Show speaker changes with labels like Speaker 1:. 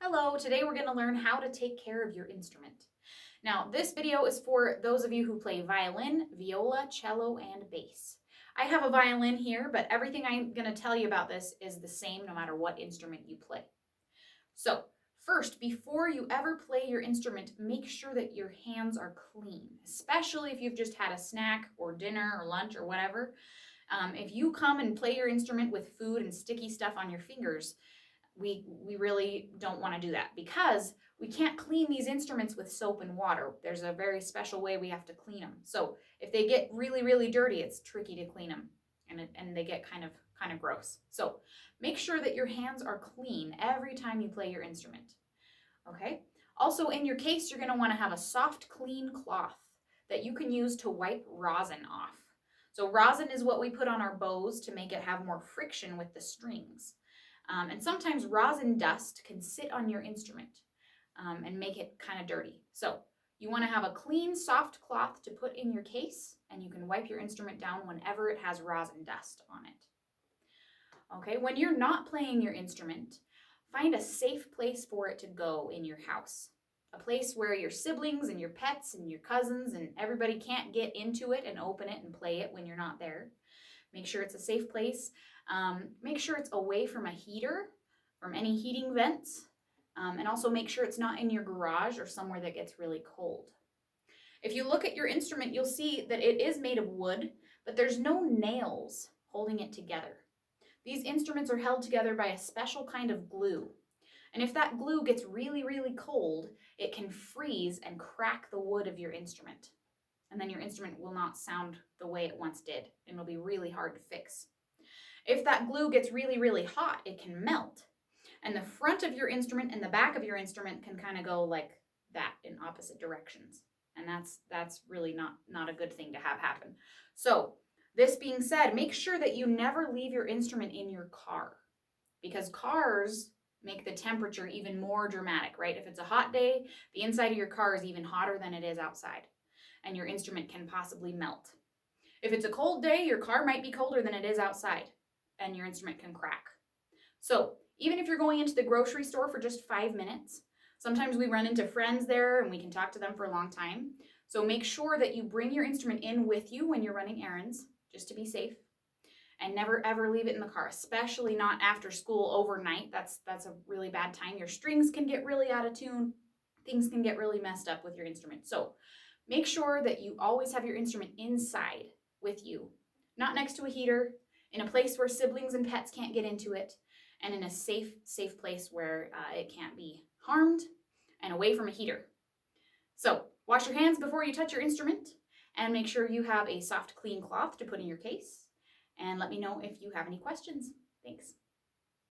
Speaker 1: Hello, today we're going to learn how to take care of your instrument. Now, this video is for those of you who play violin, viola, cello, and bass. I have a violin here, but everything I'm going to tell you about this is the same no matter what instrument you play. So, first, before you ever play your instrument, make sure that your hands are clean, especially if you've just had a snack or dinner or lunch or whatever. If you come and play your instrument with food and sticky stuff on your fingers, we really don't want to do that because we can't clean these instruments with soap and water. There's a very special way we have to clean them. So if they get really dirty, it's tricky to clean them, and they get kind of gross. So make sure that your hands are clean every time you play your instrument. Okay? Also, in your case, you're going to want to have a soft, clean cloth that you can use to wipe rosin off. So rosin is what we put on our bows to make it have more friction with the strings. And sometimes rosin dust can sit on your instrument and make it kind of dirty. So you want to have a clean, soft cloth to put in your case, and you can wipe your instrument down whenever it has rosin dust on it. Okay, when you're not playing your instrument, find a safe place for it to go in your house. A place where your siblings and your pets and your cousins and everybody can't get into it and open it and play it when you're not there. Make sure it's a safe place. Make sure it's away from a heater, from any heating vents, and also make sure it's not in your garage or somewhere that gets really cold. If you look at your instrument, you'll see that it is made of wood, but there's no nails holding it together. These instruments are held together by a special kind of glue. And if that glue gets really cold, it can freeze and crack the wood of your instrument. And then your instrument will not sound the way it once did, and it'll be really hard to fix. If that glue gets really hot, it can melt. And the front of your instrument and the back of your instrument can kind of go like that in opposite directions. And that's really not a good thing to have happen. So, this being said, make sure that you never leave your instrument in your car, because cars make the temperature even more dramatic, right? If it's a hot day, the inside of your car is even hotter than it is outside, and your instrument can possibly melt. If it's a cold day, your car might be colder than it is outside, and your instrument can crack. So even if you're going into the grocery store for just 5 minutes, sometimes we run into friends there and we can talk to them for a long time. So make sure that you bring your instrument in with you when you're running errands, just to be safe. And never ever leave it in the car, especially not after school overnight. That's a really bad time. Your strings can get really out of tune. Things can get really messed up with your instrument. So make sure that you always have your instrument inside with you, not next to a heater, in a place where siblings and pets can't get into it, and in a safe place where it can't be harmed and away from a heater. So wash your hands before you touch your instrument, and make sure you have a soft, clean cloth to put in your case. And let me know if you have any questions. Thanks.